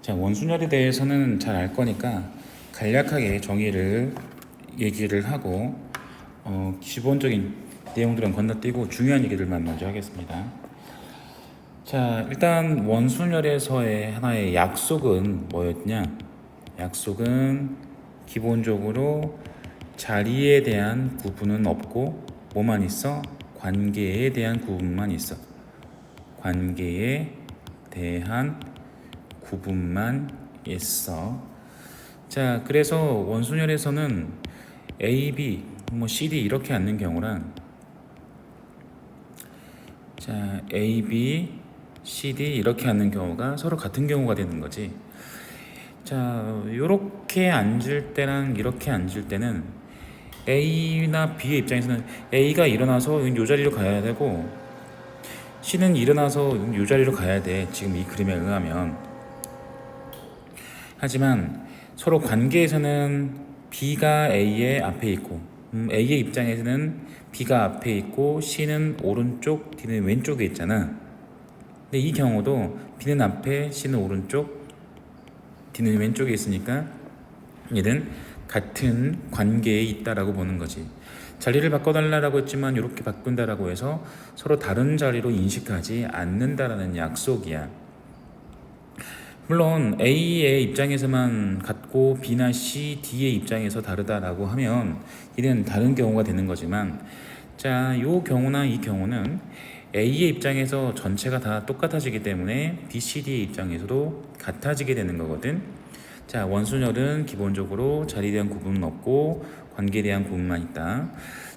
자, 원순열에 대해서는 잘 알 거니까 간략하게 정의를 얘기를 하고 기본적인 내용들은 건너뛰고 중요한 얘기들만 먼저 하겠습니다. 자, 일단 원순열에서의 하나의 약속은 뭐였냐? 약속은 기본적으로 자리에 대한 구분은 없고 뭐만 있어? 관계에 대한 구분만 있어. 관계에 대한 구분만 있어. 자, 그래서 원순열에서는 A, B, C, D 이렇게 앉는 경우랑 자, A, B, C, D 이렇게 앉는 경우가 서로 같은 경우가 되는 거지. 자, 이렇게 앉을 때랑 이렇게 앉을 때는 A나 B의 입장에서는 A가 일어나서 이 자리로 가야 되고 C는 일어나서 이 자리로 가야 돼. 지금 이 그림에 의하면. 하지만 서로 관계에서는 B가 A의 앞에 있고 A의 입장에서는 B가 앞에 있고 C는 오른쪽, D는 왼쪽에 있잖아. 근데 이 경우도 B는 앞에, C는 오른쪽, D는 왼쪽에 있으니까 얘는 같은 관계에 있다라고 보는 거지. 자리를 바꿔달라고 했지만 이렇게 바꾼다라고 해서 서로 다른 자리로 인식하지 않는다라는 약속이야. 물론 A의 입장에서만 같고 B나 C, D의 입장에서 다르다라고 하면 이는 다른 경우가 되는 거지만 자, 요 경우나 이 경우는 A의 입장에서 전체가 다 똑같아지기 때문에 B, C, D의 입장에서도 같아지게 되는 거거든. 자, 원순열은 기본적으로 자리에 대한 구분은 없고 관계에 대한 구분만 있다.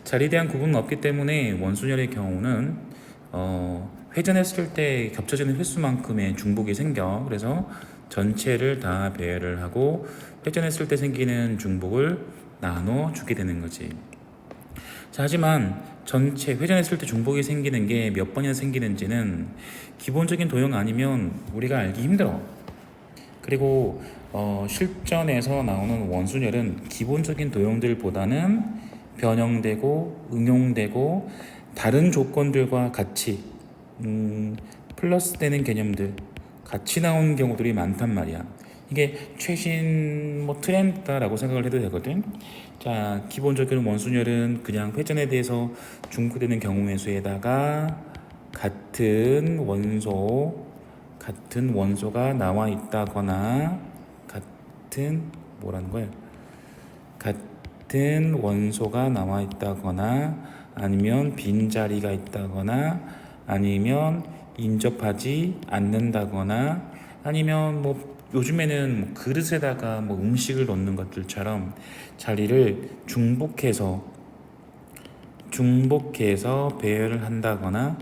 자리에 대한 구분은 없기 때문에 원순열의 경우는 회전했을 때 겹쳐지는 횟수만큼의 중복이 생겨. 그래서 전체를 다 배열을 하고 회전했을 때 생기는 중복을 나눠주게 되는 거지. 자, 하지만 전체 회전했을 때 중복이 생기는 게 몇 번이나 생기는지는 기본적인 도형 아니면 우리가 알기 힘들어. 그리고 실전에서 나오는 원순열은 기본적인 도형들보다는 변형되고 응용되고 다른 조건들과 같이 플러스 되는 개념들 같이 나오는 경우들이 많단 말이야. 이게 최신 트렌드다라고 생각을 해도 되거든. 자, 기본적인 원순열은 그냥 회전에 대해서 중복되는 경우의 수에다가 같은 원소가 나와 있다거나 같은 원소가 나와 있다거나 아니면 빈자리가 있다거나 아니면 인접하지 않는다거나 아니면 요즘에는 그릇에다가 음식을 넣는 것들처럼 자리를 중복해서 배열을 한다거나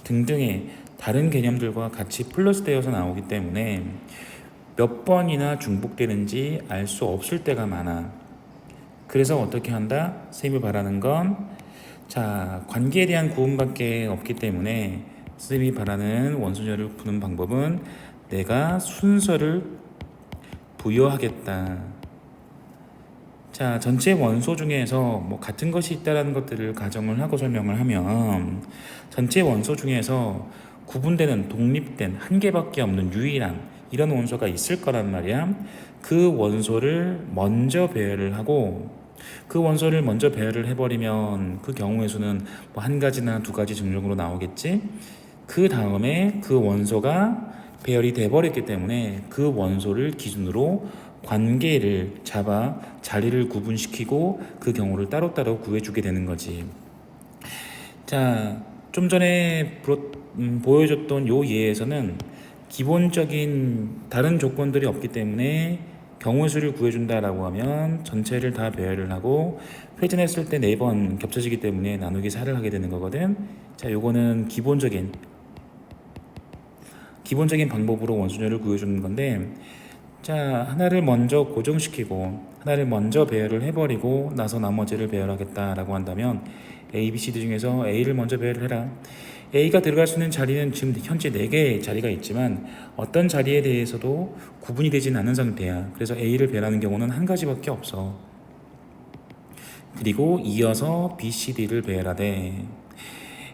등등의 다른 개념들과 같이 플러스 되어서 나오기 때문에 몇 번이나 중복되는지 알 수 없을 때가 많아. 그래서 어떻게 한다? 쌤이 바라는 건 자, 관계에 대한 구분밖에 없기 때문에 쌤이 바라는 원순열을 푸는 방법은 내가 순서를 부여하겠다. 자, 전체 원소 중에서 같은 것이 있다라는 것들을 가정을 하고 설명을 하면 전체 원소 중에서 구분되는 독립된 한 개밖에 없는 유일한 이런 원소가 있을 거란 말이야. 그 원소를 먼저 배열을 하고 그 원소를 먼저 배열을 해버리면 그 경우의 수는 한 가지나 두 가지 증정으로 나오겠지. 그 다음에 그 원소가 배열이 돼버렸기 때문에 그 원소를 기준으로 관계를 잡아 자리를 구분시키고 그 경우를 따로따로 구해주게 되는 거지. 자, 좀 전에 보여줬던 요 예에서는 기본적인 다른 조건들이 없기 때문에 경우의 수를 구해준다라고 하면 전체를 다 배열을 하고 회전했을 때 4번 겹쳐지기 때문에 나누기 4를 하게 되는 거거든. 자, 요거는 기본적인 방법으로 원순열을 구해주는 건데 자, 하나를 먼저 고정시키고 하나를 먼저 배열을 해버리고 나서 나머지를 배열하겠다라고 한다면 A, B, C, D 중에서 A를 먼저 배열을 해라. A가 들어갈 수 있는 자리는 지금 현재 4개의 자리가 있지만 어떤 자리에 대해서도 구분이 되지는 않은 상태야. 그래서 A를 배열하는 경우는 한 가지밖에 없어. 그리고 이어서 B, C, D를 배열하되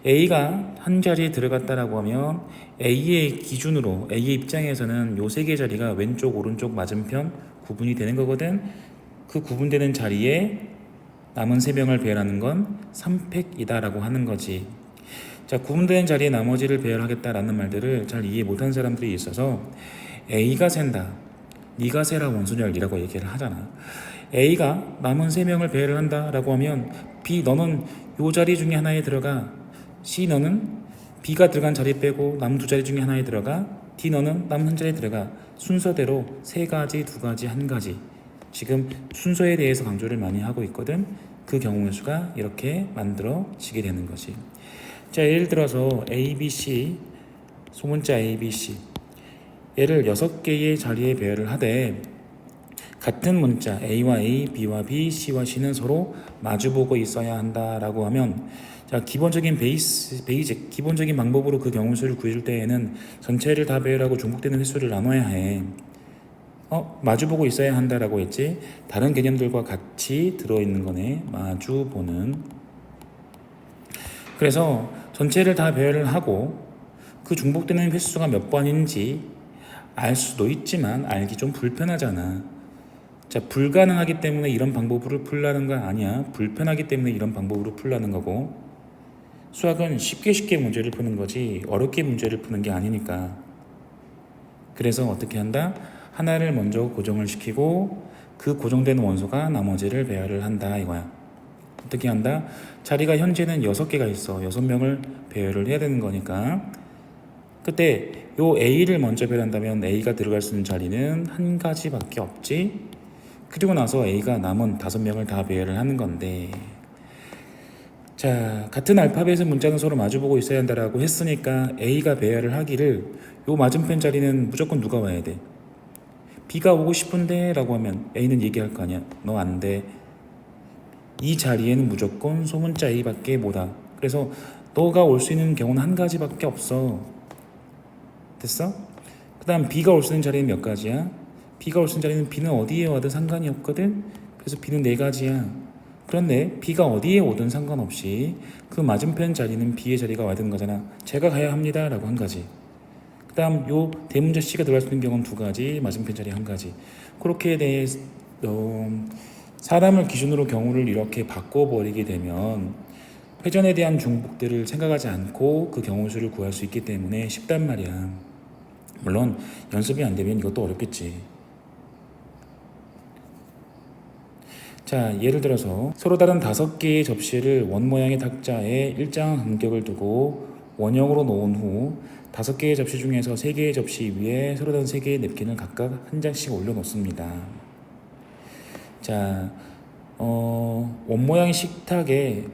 A가 한 자리에 들어갔다라고 하면 A의 기준으로 A의 입장에서는 요 세 개 자리가 왼쪽 오른쪽 맞은편 구분이 되는 거거든. 그 구분되는 자리에 남은 3명을 배열하는 건 3팩이다 라고 하는 거지. 자, 구분된 자리에 나머지를 배열하겠다라는 말들을 잘 이해 못한 사람들이 있어서 A가 샌다, 네가 세라 원순열이라고 얘기를 하잖아. A가 남은 3명을 배열을 한다 라고 하면 B 너는 요 자리 중에 하나에 들어가, C 너는 B가 들어간 자리 빼고 남은 2자리 중에 하나에 들어가, D 너는 남은 한 자리에 들어가. 순서대로 3가지, 2가지, 1가지. 지금 순서에 대해서 강조를 많이 하고 있거든. 그 경우의 수가 이렇게 만들어지게 되는 거지. 자, 예를 들어서 ABC, 소문자 ABC 얘를 6개의 자리에 배열을 하되 같은 문자 A와 A, B와 B, C와 C는 서로 마주보고 있어야 한다라고 하면, 자, 기본적인 베이직 기본적인 방법으로 그 경우 수를 구해줄 때에는 전체를 다 배열하고 중복되는 횟수를 나눠야 해. 마주보고 있어야 한다라고 했지. 다른 개념들과 같이 들어있는 거네. 마주보는. 그래서 전체를 다 배열을 하고 그 중복되는 횟수가 몇 번인지 알 수도 있지만 알기 좀 불편하잖아. 자, 불가능하기 때문에 이런 방법으로 풀라는 거 아니야. 불편하기 때문에 이런 방법으로 풀라는 거고. 수학은 쉽게 문제를 푸는 거지 어렵게 문제를 푸는 게 아니니까. 그래서 어떻게 한다? 하나를 먼저 고정을 시키고 그 고정된 원소가 나머지를 배열을 한다 이거야. 어떻게 한다? 자리가 현재는 6개가 있어. 6명을 배열을 해야 되는 거니까 그때 요 A를 먼저 배열한다면 A가 들어갈 수 있는 자리는 1가지밖에 없지. 그리고 나서 A가 남은 5명을 다 배열을 하는 건데, 자, 같은 알파벳의 문자는 서로 마주보고 있어야 한다라고 했으니까 A가 배열을 하기를 요 맞은편 자리는 무조건 누가 와야 돼? B가 오고 싶은데 라고 하면 A는 얘기할 거 아니야. 너 안 돼. 이 자리에는 무조건 소문자 A밖에 못 와. 그래서 너가 올 수 있는 경우는 1가지밖에 없어. 됐어? 그 다음 B가 올 수 있는 자리는 몇 가지야? B가 올 수 있는 자리는 B는 어디에 와도 상관이 없거든. 그래서 B는 4가지야. 그런데 B가 어디에 오든 상관없이 그 맞은편 자리는 B의 자리가 와야 되는 거잖아. 제가 가야 합니다 라고 1가지. 그 다음 요 대문자 C가 들어갈 수 있는 경우는 2가지, 맞은편 자리 1가지. 그렇게 대해서 사람을 기준으로 경우를 이렇게 바꿔버리게 되면 회전에 대한 중복들을 생각하지 않고 그 경우 수를 구할 수 있기 때문에 쉽단 말이야. 물론 연습이 안 되면 이것도 어렵겠지. 자, 예를 들어서 서로 다른 5개의 접시를 원 모양의 탁자에 일정한 간격을 두고 원형으로 놓은 후 5개의 접시 중에서 3개의 접시 위에 서로 다른 3개의 냅킨을 각각 한 장씩 올려놓습니다. 자, 원 모양의 식탁에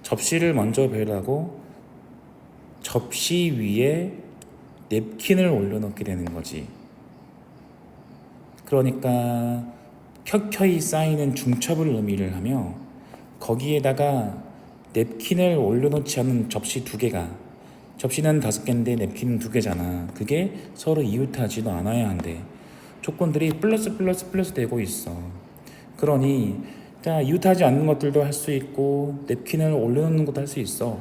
접시를 먼저 배열하고 접시 위에 냅킨을 올려놓게 되는 거지. 그러니까 켜켜이 쌓이는 중첩을 의미를 하며 거기에다가 냅킨을 올려놓지 않은 접시 2개가, 접시는 5개인데 냅킨은 2개잖아. 그게 서로 이웃하지도 않아야 한대. 조건들이 플러스 되고 있어. 그러니 자, 이웃하지 않는 것들도 할 수 있고 냅킨을 올려놓는 것도 할 수 있어.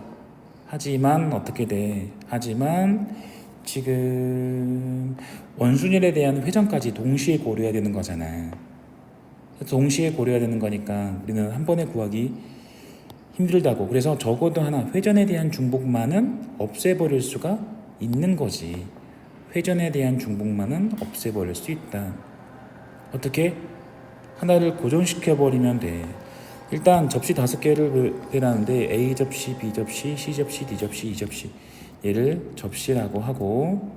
하지만 어떻게 돼? 하지만 지금 원순열에 대한 회전까지 동시에 고려해야 되는 거잖아. 동시에 고려해야 되는 거니까 우리는 한 번에 구하기 힘들다고. 그래서 적어도 하나 회전에 대한 중복만은 없애버릴 수가 있는 거지. 회전에 대한 중복만은 없애버릴 수 있다. 어떻게? 하나를 고정시켜버리면 돼. 일단 접시 5개를 배라는데 A 접시, B 접시, C 접시, D 접시, E 접시, 얘를 접시라고 하고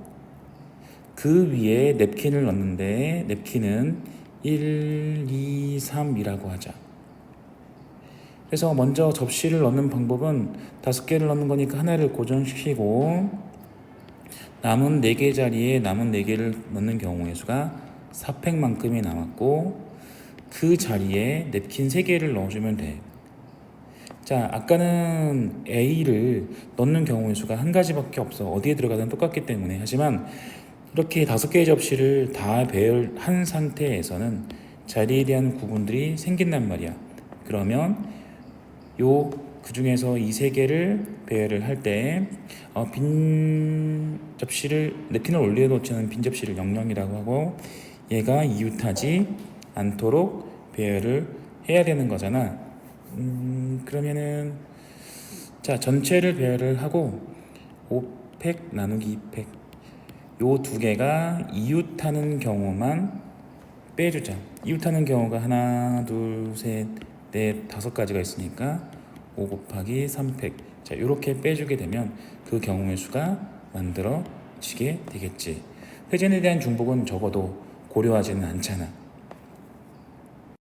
그 위에 냅킨을 넣는데 냅킨은 1, 2, 3이라고 하자. 그래서 먼저 접시를 넣는 방법은 5개를 넣는 거니까 하나를 고정시키고 남은 4개 자리에 남은 4개를 넣는 경우의 수가 4팩만큼이 남았고 그 자리에 냅킨 3개를 넣어주면 돼. 자, 아까는 A를 넣는 경우의 수가 1가지밖에 없어. 어디에 들어가든 똑같기 때문에. 하지만 이렇게 5개의 접시를 다 배열한 상태에서는 자리에 대한 구분들이 생긴단 말이야. 그러면 요 그 중에서 이 세 개를 배열을 할 때 빈 접시를 냅킨을 올려놓지는 빈 접시를 00이라고 하고 얘가 이웃하지 않도록 배열을 해야 되는 거잖아. 그러면은 자 전체를 배열을 하고 5팩 나누기 2팩 요 두 개가 이웃하는 경우만 빼주자. 이웃하는 경우가 하나, 둘, 셋, 넷, 5가지가 있으니까 5 곱하기 3팩. 자, 이렇게 빼주게 되면 그 경우의 수가 만들어지게 되겠지. 회전에 대한 중복은 적어도 고려하지는 않잖아.